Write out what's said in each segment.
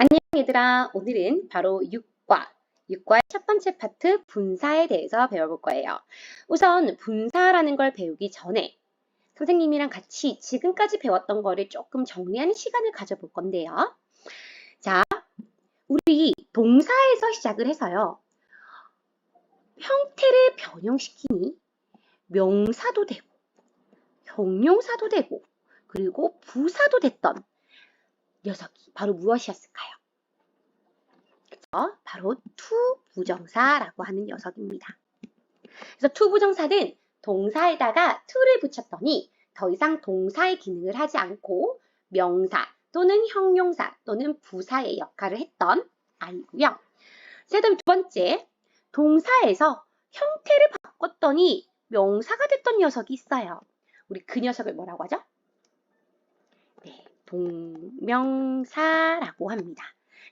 안녕 얘들아. 오늘은 바로 육과의 첫 번째 파트 분사에 대해서 배워볼 거예요. 우선 분사라는 걸 배우기 전에 선생님이랑 같이 지금까지 배웠던 거를 조금 정리하는 시간을 가져볼 건데요. 자, 우리 동사에서 시작을 해서요. 형태를 변형시키니 명사도 되고 형용사도 되고 그리고 부사도 됐던 녀석이 바로 무엇이었을까요? 바로 투부정사라고 하는 녀석입니다. 그래서 투부정사는 동사에다가 to를 붙였더니 더 이상 동사의 기능을 하지 않고 명사 또는 형용사 또는 부사의 역할을 했던 아이고요. 그다음 두 번째, 동사에서 형태를 바꿨더니 명사가 됐던 녀석이 있어요. 우리 그 녀석을 뭐라고 하죠? 네, 동명사라고 합니다.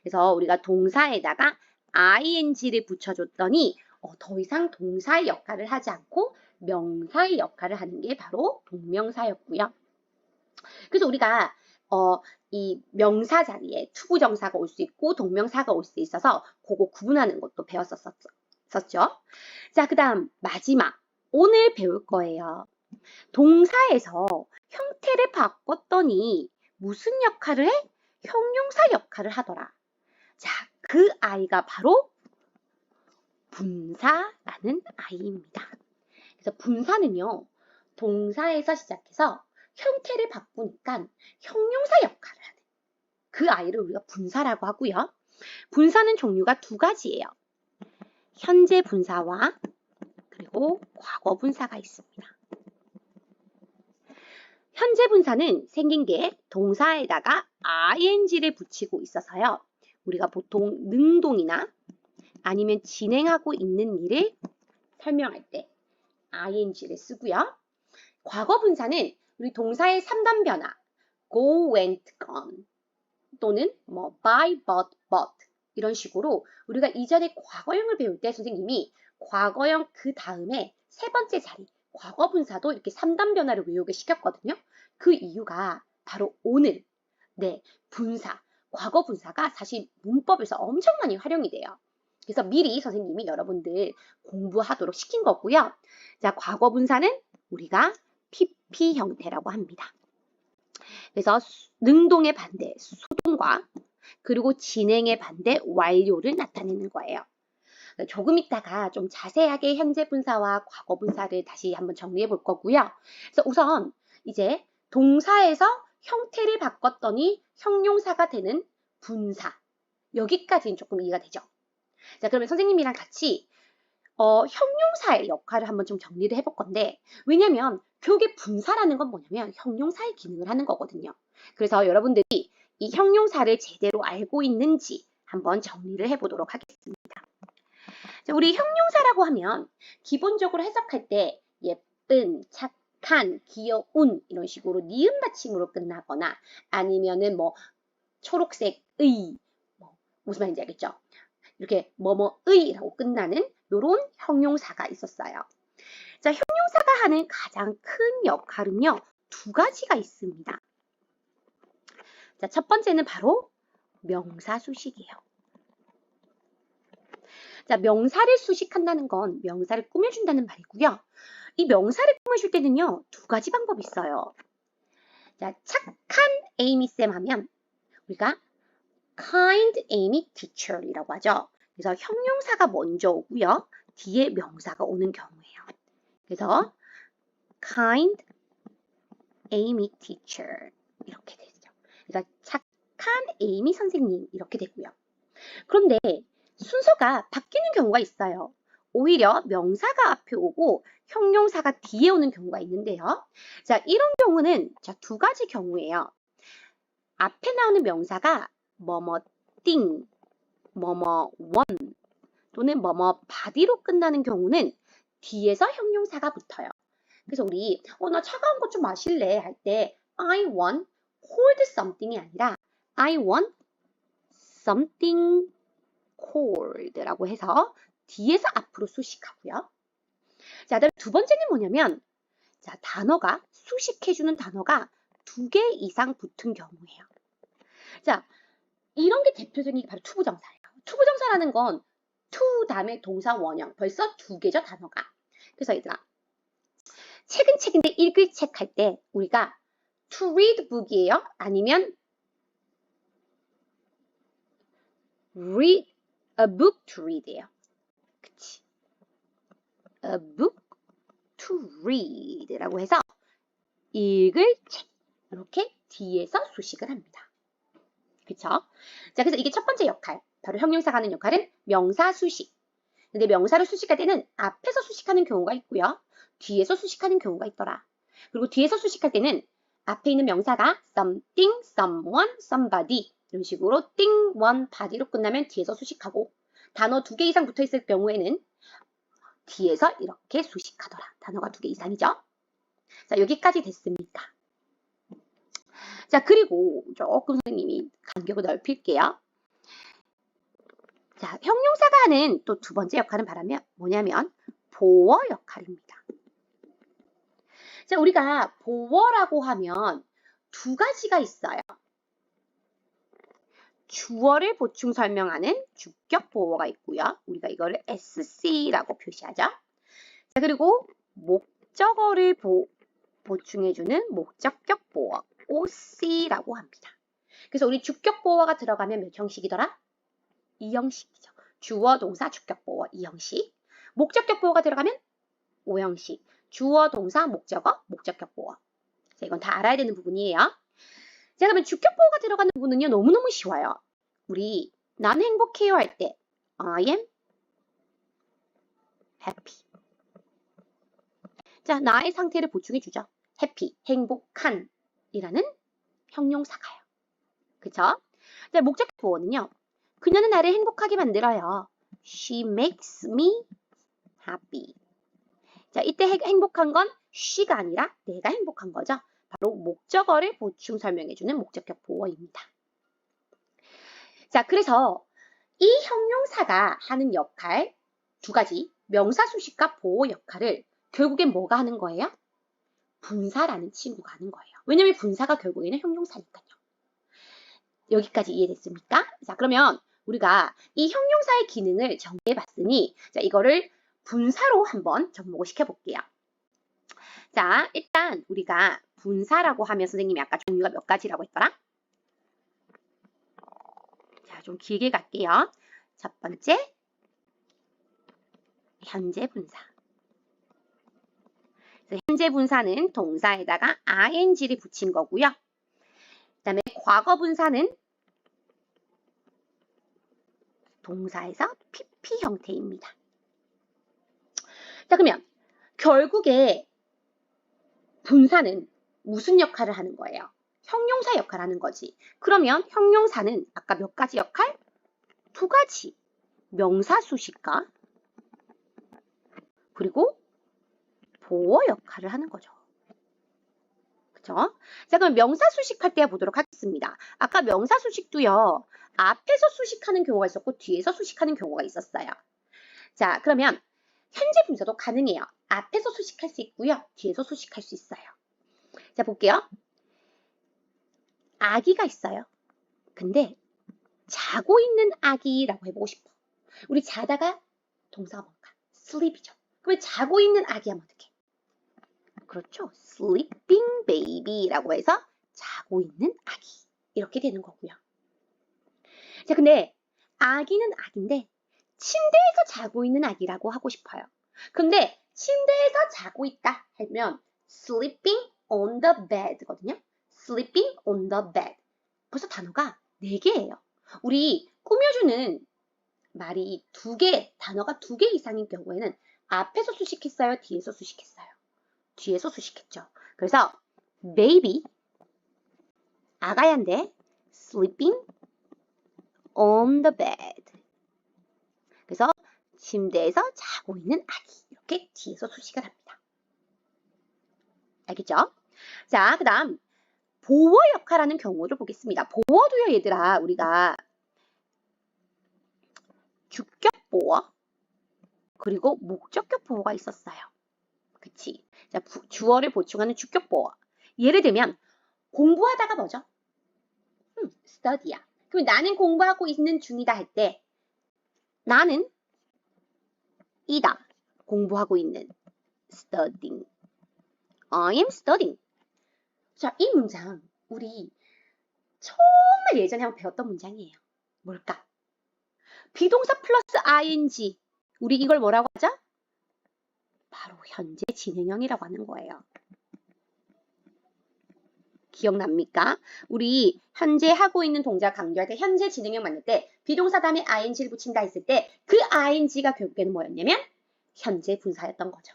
그래서 우리가 동사에다가 ing를 붙여줬더니 더 이상 동사의 역할을 하지 않고 명사의 역할을 하는 게 바로 동명사였고요. 그래서 우리가 이 명사 자리에 투부정사가 올 수 있고 동명사가 올 수 있어서 그거 구분하는 것도 배웠었죠. 자, 그 다음 마지막 오늘 배울 거예요. 동사에서 형태를 바꿨더니 무슨 역할을 해? 형용사 역할을 하더라. 자, 그 아이가 바로 분사라는 아이입니다. 그래서 분사는요, 동사에서 시작해서 형태를 바꾸니까 형용사 역할을 하는 그 아이를 우리가 분사라고 하고요. 분사는 종류가 두 가지예요. 현재 분사와 그리고 과거 분사가 있습니다. 현재 분사는 생긴 게 동사에다가 ing를 붙이고 있어서요. 우리가 보통 능동이나 아니면 진행하고 있는 일을 설명할 때 ing를 쓰고요. 과거 분사는 우리 동사의 3단 변화 go, went, gone 또는 by, but 이런 식으로 우리가 이전에 과거형을 배울 때 선생님이 과거형 그 다음에 세 번째 자리 과거 분사도 이렇게 3단 변화를 외우게 시켰거든요. 그 이유가 바로 오늘 분사, 과거 분사가 사실 문법에서 엄청 많이 활용이 돼요. 그래서 미리 선생님이 여러분들 공부하도록 시킨 거고요. 자, 과거 분사는 우리가 PP 형태라고 합니다. 그래서 능동의 반대 수동과 그리고 진행의 반대 완료를 나타내는 거예요. 조금 있다가 좀 자세하게 현재 분사와 과거 분사를 다시 한번 정리해 볼 거고요. 그래서 우선 이제 동사에서 형태를 바꿨더니 형용사가 되는 분사. 여기까지는 조금 이해가 되죠. 자, 그러면 선생님이랑 같이 형용사의 역할을 한번 좀 정리를 해볼 건데, 왜냐면 교계 분사라는 건 뭐냐면 형용사의 기능을 하는 거거든요. 그래서 여러분들이 이 형용사를 제대로 알고 있는지 한번 정리를 해보도록 하겠습니다. 자, 우리 형용사라고 하면 기본적으로 해석할 때 예쁜, 착한, 귀여운 이런 식으로 니은 받침으로 끝나거나 아니면은 초록색의 무슨 말인지 알겠죠? 이렇게 뭐뭐의라고 끝나는 이런 형용사가 있었어요. 자, 형용사가 하는 가장 큰 역할은요, 두 가지가 있습니다. 자, 첫 번째는 바로 명사 수식이에요. 자, 명사를 수식한다는 건 명사를 꾸며준다는 말이고요. 이 명사를 꾸며줄 때는요, 두 가지 방법이 있어요. 자, 착한 에이미쌤 하면 우리가 kind Amy teacher이라고 하죠. 그래서 형용사가 먼저 오고요. 뒤에 명사가 오는 경우예요. 그래서 kind Amy teacher 이렇게 되죠. 그래서 착한 에이미 선생님 이렇게 되고요. 그런데 순서가 바뀌는 경우가 있어요. 오히려 명사가 앞에 오고 형용사가 뒤에 오는 경우가 있는데요. 자, 이런 경우는 두 가지 경우예요. 앞에 나오는 명사가 뭐뭐띵, 뭐뭐원 또는 뭐뭐 바디로 끝나는 경우는 뒤에서 형용사가 붙어요. 그래서 우리 나 차가운 거 좀 마실래 할 때 I want cold something이 아니라 I want something cold라고 해서 뒤에서 앞으로 수식하고요. 자, 그다음 두 번째는 뭐냐면 자, 단어가 수식해주는 단어가 2개 이상 붙은 경우예요. 자, 이런 게 대표적인 게 바로 투부정사예요. 투부정사라는 건 to 다음에 동사 원형. 벌써 두 개죠, 단어가. 그래서 얘들아, 책인데 읽을 책 할 때 우리가 to read book이에요? 아니면 read a book to read예요. 그치? a book to read라고 해서 읽을 책. 이렇게 뒤에서 수식을 합니다. 그쵸? 자, 그래서 이게 첫 번째 역할. 바로 형용사가 하는 역할은 명사 수식. 근데 명사를 수식할 때는 앞에서 수식하는 경우가 있고요. 뒤에서 수식하는 경우가 있더라. 그리고 뒤에서 수식할 때는 앞에 있는 명사가 something, someone, somebody 이런 식으로 thing, one, body로 끝나면 뒤에서 수식하고 단어 2개 이상 붙어 있을 경우에는 뒤에서 이렇게 수식하더라. 단어가 2개 이상이죠. 자, 여기까지 됐습니까? 자, 그리고 조금 선생님이 간격을 넓힐게요. 자, 형용사가 하는 또 두 번째 역할은 뭐냐면 보어 역할입니다. 자, 우리가 보어라고 하면 두 가지가 있어요. 주어를 보충 설명하는 주격 보어가 있고요. 우리가 이거를 SC라고 표시하죠. 자, 그리고 목적어를 보충해주는 목적격 보어 OC라고 합니다. 그래서 우리 주격 보어가 들어가면 몇 형식이더라? 2형식이죠. 주어, 동사, 주격 보어 2형식. 목적격 보어가 들어가면 5형식. 주어, 동사, 목적어, 목적격 보어. 자, 이건 다 알아야 되는 부분이에요. 자, 그러면 주격 보어가 들어가는 부분은요, 너무너무 쉬워요. 우리 난 행복해요 할 때 I am happy. 자, 나의 상태를 보충해 주죠. happy, 행복한 이라는 형용사가요. 그쵸? 자, 목적격 보어는요. 그녀는 나를 행복하게 만들어요. She makes me happy. 자, 이때 행복한 건 she가 아니라 내가 행복한 거죠. 바로 목적어를 보충 설명해주는 목적격 보어입니다. 자, 그래서 이 형용사가 하는 역할 두 가지, 명사 수식과 보어 역할을 결국엔 뭐가 하는 거예요? 분사라는 친구가 하는 거예요. 왜냐면 분사가 결국에는 형용사니까요. 여기까지 이해됐습니까? 자, 그러면 우리가 이 형용사의 기능을 정리해 봤으니 자, 이거를 분사로 한번 접목을 시켜볼게요. 자, 일단 우리가 분사라고 하면 선생님이 아까 종류가 몇 가지라고 했더라? 자, 좀 길게 갈게요. 첫 번째, 현재 분사. 현재 분사는 동사에다가 ing를 붙인 거고요. 그 다음에 과거 분사는 동사에서 pp 형태입니다. 자, 그러면 결국에 분사는 무슨 역할을 하는 거예요? 형용사 역할을 하는 거지. 그러면 형용사는 아까 몇 가지 역할? 두 가지. 명사 수식과 그리고 보어 역할을 하는 거죠. 그쵸? 자, 그럼 명사 수식할 때 보도록 하겠습니다. 아까 명사 수식도요. 앞에서 수식하는 경우가 있었고 뒤에서 수식하는 경우가 있었어요. 자, 그러면 현재 분사도 가능해요. 앞에서 수식할 수 있고요. 뒤에서 수식할 수 있어요. 자, 볼게요. 아기가 있어요. 근데 자고 있는 아기라고 해보고 싶어. 우리 자다가 동사가 뭔가? sleep이죠. 그러면 자고 있는 아기 하면 어떡해? 그렇죠. sleeping baby라고 해서 자고 있는 아기. 이렇게 되는 거고요. 자, 근데 아기는 아기인데 침대에서 자고 있는 아기라고 하고 싶어요. 근데 침대에서 자고 있다 하면 sleeping on the bed거든요. sleeping on the bed. 벌써 단어가 4개예요. 우리 꾸며주는 말이 2개, 단어가 2개 이상인 경우에는 앞에서 수식했어요? 뒤에서 수식했어요? 뒤에서 수식했죠. 그래서 baby, 아가야인데 sleeping on the bed. 그래서 침대에서 자고 있는 아기. 이렇게 뒤에서 수식을 합니다. 알겠죠? 자, 그 다음 보어 역할하는 경우를 보겠습니다. 보어도요, 얘들아, 우리가 주격 보어 그리고 목적격 보어가 있었어요. 그치? 자, 주어를 보충하는 주격 보어. 예를 들면 공부하다가 뭐죠? study야. 그럼 나는 공부하고 있는 중이다 할 때 나는 이다. 공부하고 있는. studying. I am studying. 자, 이 문장 우리 정말 예전에 한번 배웠던 문장이에요. 뭘까? 비동사 플러스 ing. 우리 이걸 뭐라고 하죠? 바로 현재 진행형이라고 하는 거예요. 기억납니까? 우리 현재 하고 있는 동작 강조할 때 현재 진행형 만들 때 비동사 다음에 ing를 붙인다 했을 때 그 ing가 결국에는 뭐였냐면 현재 분사였던 거죠.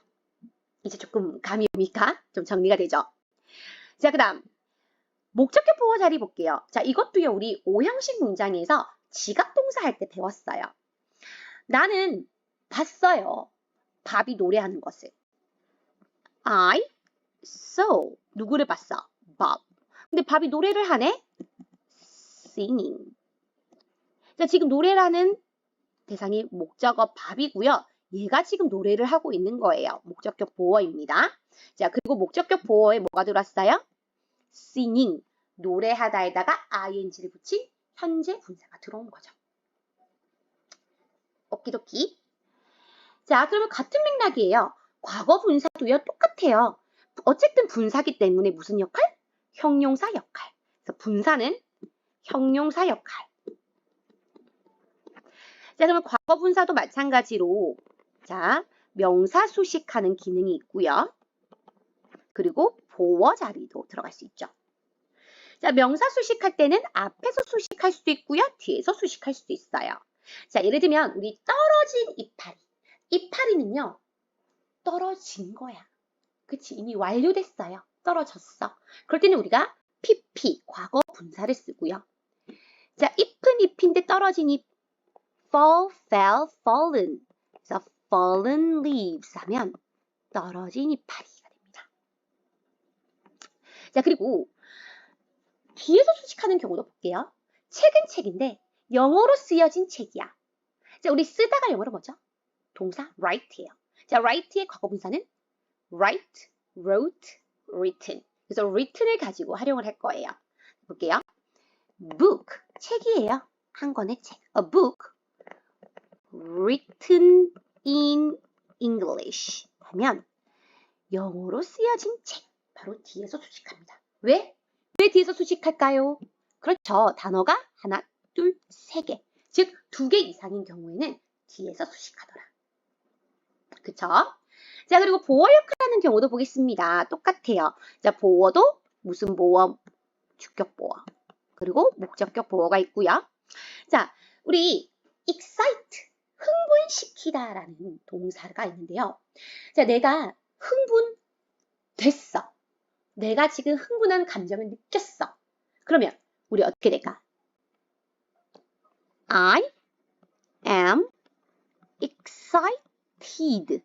이제 조금 감이 옵니까? 좀 정리가 되죠? 자, 그 다음 목적격 보호 자리 볼게요. 자, 이것도요 우리 5형식 문장에서 지각동사 할 때 배웠어요. 나는 봤어요. 밥이 노래하는 것을. I saw. 누구를 봤어? Bob. 근데 밥이 노래를 하네? Singing. 자, 지금 노래라는 대상이 목적어 밥이고요. 얘가 지금 노래를 하고 있는 거예요. 목적격 보어입니다. 자, 그리고 목적격 보어에 뭐가 들어왔어요? Singing. 노래하다에다가 ing를 붙인 현재 분사가 들어온 거죠. 오키도키. 자, 그러면 같은 맥락이에요. 과거 분사도요 똑같아요. 어쨌든 분사기 때문에 무슨 역할? 형용사 역할. 그래서 분사는 형용사 역할. 자, 그러면 과거 분사도 마찬가지로 자, 명사 수식하는 기능이 있고요. 그리고 보어 자리도 들어갈 수 있죠. 자, 명사 수식할 때는 앞에서 수식할 수도 있고요. 뒤에서 수식할 수도 있어요. 자, 예를 들면 우리 떨어진 이파리. 이파리는요. 떨어진 거야. 그치? 이미 완료됐어요. 떨어졌어. 그럴 때는 우리가 pp, 과거 분사를 쓰고요. 자, 잎은 잎인데 떨어진 잎. fall, fell, fallen. 그래서 fallen leaves 하면 떨어진 이파리가 됩니다. 자, 그리고 뒤에서 수식하는 경우도 볼게요. 책은 책인데 영어로 쓰여진 책이야. 자, 우리 쓰다가 영어로 뭐죠? 동사 write예요. 자, write의 과거 분사는 write, wrote, written. 그래서 written을 가지고 활용을 할 거예요. 볼게요. book, 책이에요. 한 권의 책. A book written in English 하면 영어로 쓰여진 책. 바로 뒤에서 수식합니다. 왜? 왜 뒤에서 수식할까요? 그렇죠. 단어가 하나, 둘, 세 개. 즉, 2개 이상인 경우에는 뒤에서 수식하더라. 그쵸? 자, 그리고 보어 역할하는 경우도 보겠습니다. 똑같아요. 자, 보어도 무슨 보어? 주격 보어. 그리고 목적격 보어가 있고요. 자, 우리 excite, 흥분시키다라는 동사가 있는데요. 자, 내가 흥분됐어. 내가 지금 흥분한 감정을 느꼈어. 그러면 우리 어떻게 될까? I am excited.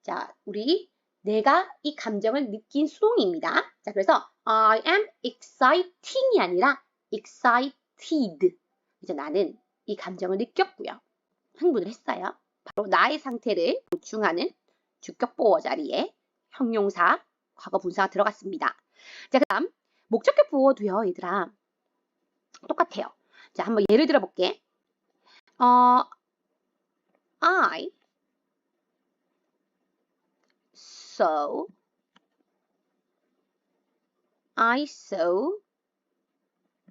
자, 우리 내가 이 감정을 느낀 수동입니다. 자, 그래서 I am exciting이 아니라 excited. 이제 나는 이 감정을 느꼈고요. 흥분을 했어요. 바로 나의 상태를 보충하는 주격 보어 자리에 형용사, 과거 분사가 들어갔습니다. 자, 그 다음 목적격 보어도요, 얘들아. 똑같아요. 자, 한번 예를 들어 볼게. I saw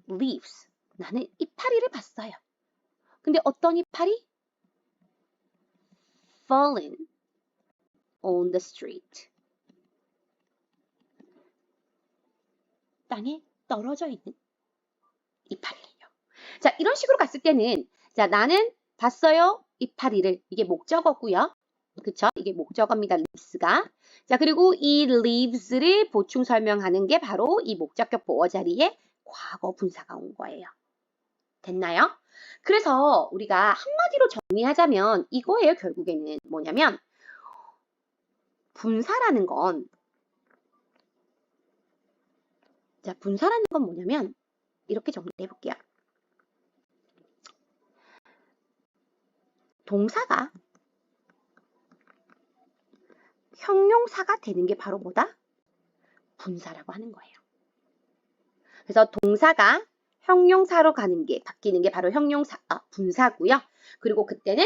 leaves. 나는 이파리를 봤어요. 근데 어떤 이파리? Fallen on the street. 땅에 떨어져 있는 이파리를요. 자, 이런 식으로 갔을 때는 자, 나는 봤어요. 이파리를. 이게 목적어고요. 그쵸? 이게 목적어입니다. leaves가. 자, 그리고 이 leaves를 보충 설명하는 게 바로 이 목적격 보어 자리에 과거 분사가 온 거예요. 됐나요? 그래서 우리가 한마디로 정리하자면 이거예요. 결국에는 뭐냐면 분사라는 건 자, 분사라는 건 뭐냐면 이렇게 정리해 볼게요. 동사가 형용사가 되는 게 바로 뭐다? 분사라고 하는 거예요. 그래서 동사가 형용사로 가는 게 바뀌는 게 바로 분사고요. 그리고 그때는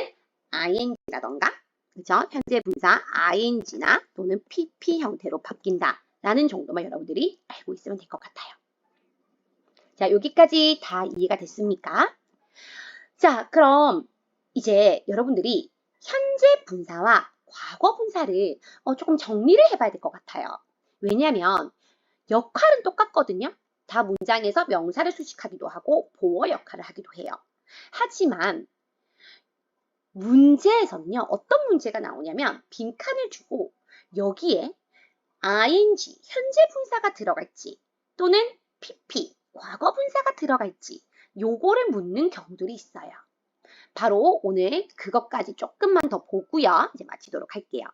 ing라던가 그죠? 현재 분사 ing나 또는 pp 형태로 바뀐다라는 정도만 여러분들이 알고 있으면 될 것 같아요. 자, 여기까지 다 이해가 됐습니까? 자, 그럼 이제 여러분들이 현재 분사와 과거 분사를 조금 정리를 해봐야 될 것 같아요. 왜냐하면 역할은 똑같거든요. 다 문장에서 명사를 수식하기도 하고 보어 역할을 하기도 해요. 하지만 문제에서는요. 어떤 문제가 나오냐면 빈칸을 주고 여기에 ing, 현재 분사가 들어갈지 또는 pp, 과거 분사가 들어갈지 요거를 묻는 경우들이 있어요. 바로 오늘 그것까지 조금만 더 보고요. 이제 마치도록 할게요.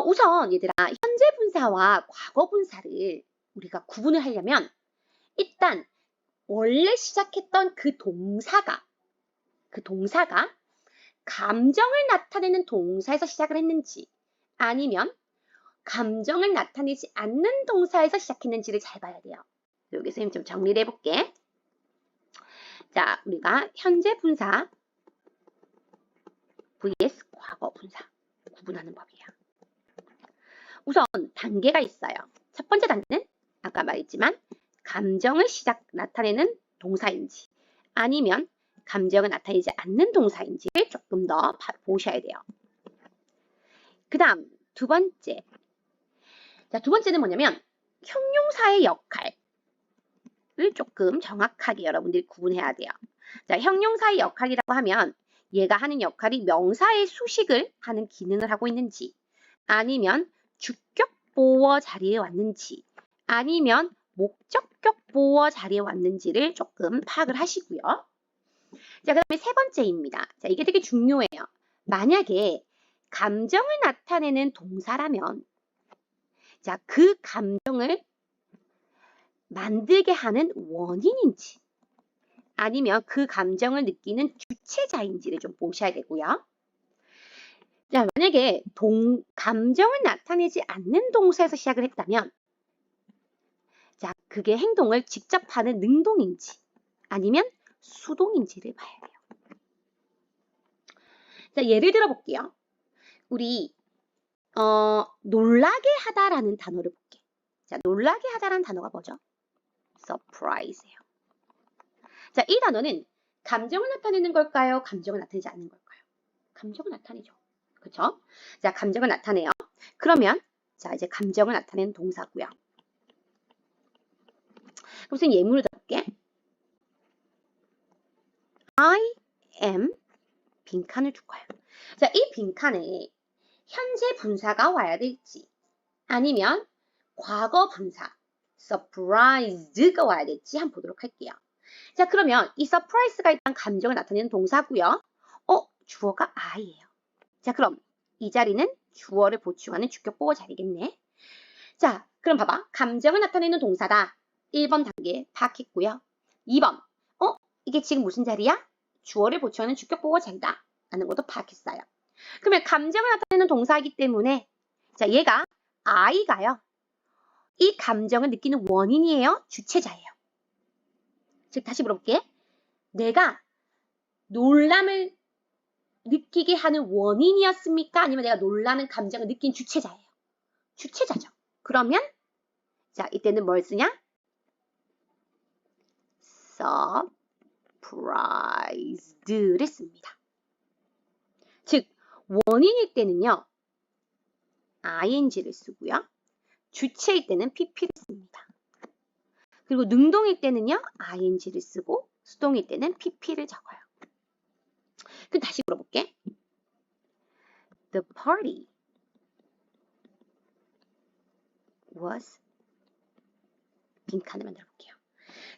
우선 얘들아 현재 분사와 과거 분사를 우리가 구분을 하려면 일단 원래 시작했던 그 동사가 감정을 나타내는 동사에서 시작을 했는지 아니면 감정을 나타내지 않는 동사에서 시작했는지를 잘 봐야 돼요. 여기 선생님 좀 정리를 해볼게. 자, 우리가 현재 분사 vs 과거 분사 구분하는 법이에요. 우선 단계가 있어요. 첫 번째 단계는 아까 말했지만 감정을 나타내는 동사인지 아니면 감정을 나타내지 않는 동사인지를 조금 더 보셔야 돼요. 그 다음 두 번째. 자, 두 번째는 뭐냐면 형용사의 역할을 조금 정확하게 여러분들이 구분해야 돼요. 자, 형용사의 역할이라고 하면 얘가 하는 역할이 명사의 수식을 하는 기능을 하고 있는지 아니면 주격 보어 자리에 왔는지 아니면 목적격 보어 자리에 왔는지를 조금 파악을 하시고요. 자, 그 다음에 세 번째입니다. 자, 이게 되게 중요해요. 만약에 감정을 나타내는 동사라면 자, 그 감정을 만들게 하는 원인인지 아니면 그 감정을 느끼는 주체자인지를 좀 보셔야 되고요. 자, 만약에 감정을 나타내지 않는 동사에서 시작을 했다면 자, 그게 행동을 직접 하는 능동인지 아니면 수동인지를 봐야 돼요. 자, 예를 들어 볼게요. 우리 놀라게 하다라는 단어를 볼게. 자, 놀라게 하다라는 단어가 뭐죠? surprise예요. 자, 이 단어는 감정을 나타내는 걸까요? 감정을 나타내지 않는 걸까요? 감정을 나타내죠. 그렇죠? 자, 감정을 나타내요. 그러면 자, 이제 감정을 나타내는 동사고요. 무슨 예문을 들어볼게. I am 빈칸을 줄 거예요. 자, 이 빈칸에 현재 분사가 와야 될지 아니면 과거 분사 surprised가 와야 될지 한번 보도록 할게요. 자, 그러면 이 surprise가 일단 감정을 나타내는 동사고요. 주어가 I예요. 자, 그럼 이 자리는 주어를 보충하는 주격 보어 자리겠네. 자, 그럼 봐봐. 감정을 나타내는 동사다. 1번 단계 파악했고요. 2번. 이게 지금 무슨 자리야? 주어를 보충하는 주격 보어 자리다. 라는 것도 파악했어요. 그러면 감정을 나타내는 동사이기 때문에 자, 얘가 I가요. 이 감정을 느끼는 원인이에요? 주체자예요? 즉 다시 물어볼게. 내가 놀람을 느끼게 하는 원인이었습니까? 아니면 내가 놀라는 감정을 느낀 주체자예요? 주체자죠. 그러면 자, 이때는 뭘 쓰냐? surprised를 씁니다. 즉 원인일 때는요. ing를 쓰고요. 주체일 때는 pp를 씁니다. 그리고 능동일 때는요. ing를 쓰고 수동일 때는 pp를 적어요. 그럼 다시 물어볼게. The party was 빈칸을 만들어 볼게요.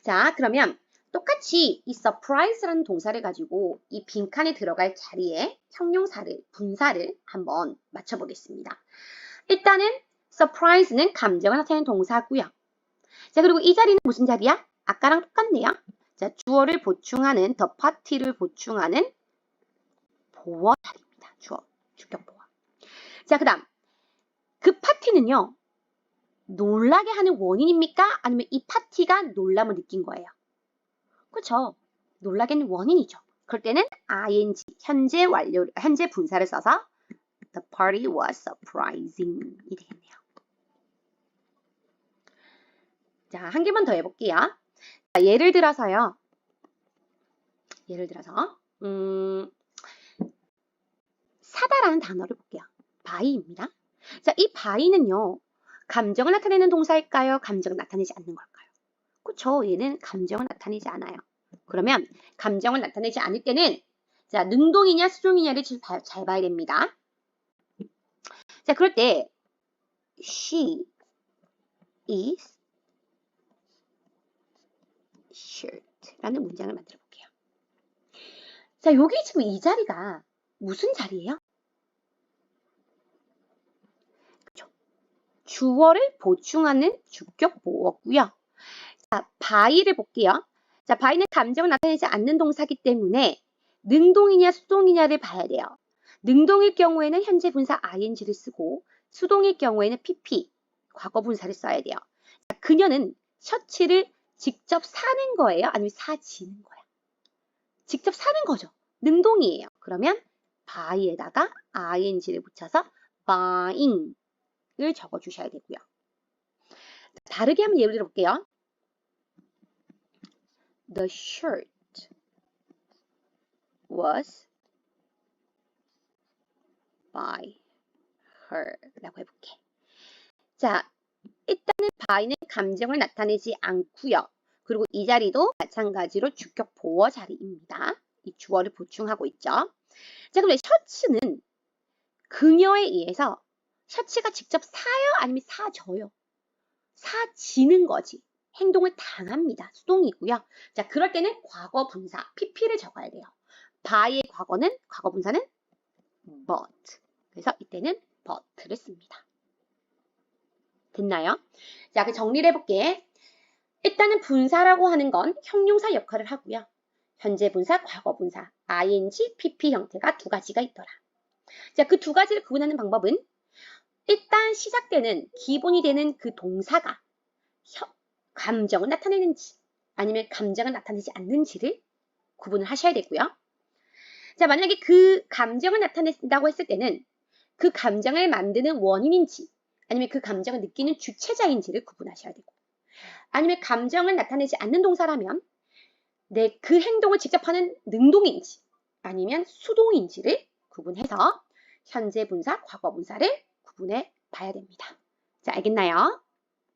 자, 그러면 똑같이 이 surprise라는 동사를 가지고 이 빈칸에 들어갈 자리에 형용사를, 분사를 한번 맞춰보겠습니다. 일단은 surprise는 감정을 나타내는 동사고요. 자, 그리고 이 자리는 무슨 자리야? 아까랑 똑같네요. 자, 주어를 보충하는, the party를 보충하는 보어 자리입니다. 주어, 주격 보어. 자, 그 다음 그 파티는요. 놀라게 하는 원인입니까? 아니면 이 파티가 놀람을 느낀 거예요? 그렇죠. 놀라게 하는 원인이죠. 그럴 때는 ing, 현재 분사를 써서 the party was surprising 이 되겠네요. 자, 한 개만 더 해볼게요. 자, 예를 들어서 사다라는 단어를 볼게요. buy입니다. 자, 이 buy는요. 감정을 나타내는 동사일까요? 감정을 나타내지 않는 걸까요? 그렇죠. 얘는 감정을 나타내지 않아요. 그러면 감정을 나타내지 않을 때는 자, 능동이냐 수동이냐를 잘 봐야 됩니다. 자, 그럴 때 she is shirt라는 문장을 만들어 볼게요. 자, 여기 지금 이 자리가 무슨 자리예요? 그렇죠. 주어를 보충하는 주격 보어고요. 자, by를 볼게요. 자, by는 감정을 나타내지 않는 동사기 때문에 능동이냐 수동이냐를 봐야 돼요. 능동일 경우에는 현재 분사 ing를 쓰고 수동일 경우에는 pp, 과거 분사를 써야 돼요. 자, 그녀는 셔츠를 직접 사는 거예요? 아니면 사지는 거예요? 직접 사는 거죠. 능동이에요. 그러면 buy에다가 ing를 붙여서 buying을 적어주셔야 되고요. 다르게 한번 예를 들어볼게요. The shirt was by her 라고 해볼게. 자, 일단은 by는 감정을 나타내지 않고요. 그리고 이 자리도 마찬가지로 주격 보어 자리입니다. 이 주어를 보충하고 있죠. 자, 그럼 셔츠는 그녀에 의해서 셔츠가 직접 사요? 아니면 사져요? 사지는 거지. 행동을 당합니다. 수동이고요. 자, 그럴 때는 과거 분사, pp를 적어야 돼요. by의 과거 분사는 but. 그래서 이때는 but를 씁니다. 됐나요? 자, 그 정리를 해볼게. 일단은 분사라고 하는 건 형용사 역할을 하고요. 현재 분사, 과거 분사, ing, pp 형태가 두 가지가 있더라. 자, 그 두 가지를 구분하는 방법은 일단 시작되는 기본이 되는 그 동사가 감정을 나타내는지 아니면 감정을 나타내지 않는지를 구분을 하셔야 되고요. 자, 만약에 그 감정을 나타낸다고 했을 때는 그 감정을 만드는 원인인지 아니면 그 감정을 느끼는 주체자인지를 구분하셔야 되고 아니면 감정을 나타내지 않는 동사라면 그 행동을 직접 하는 능동인지 아니면 수동인지를 구분해서 현재 분사, 과거 분사를 구분해 봐야 됩니다. 자, 알겠나요?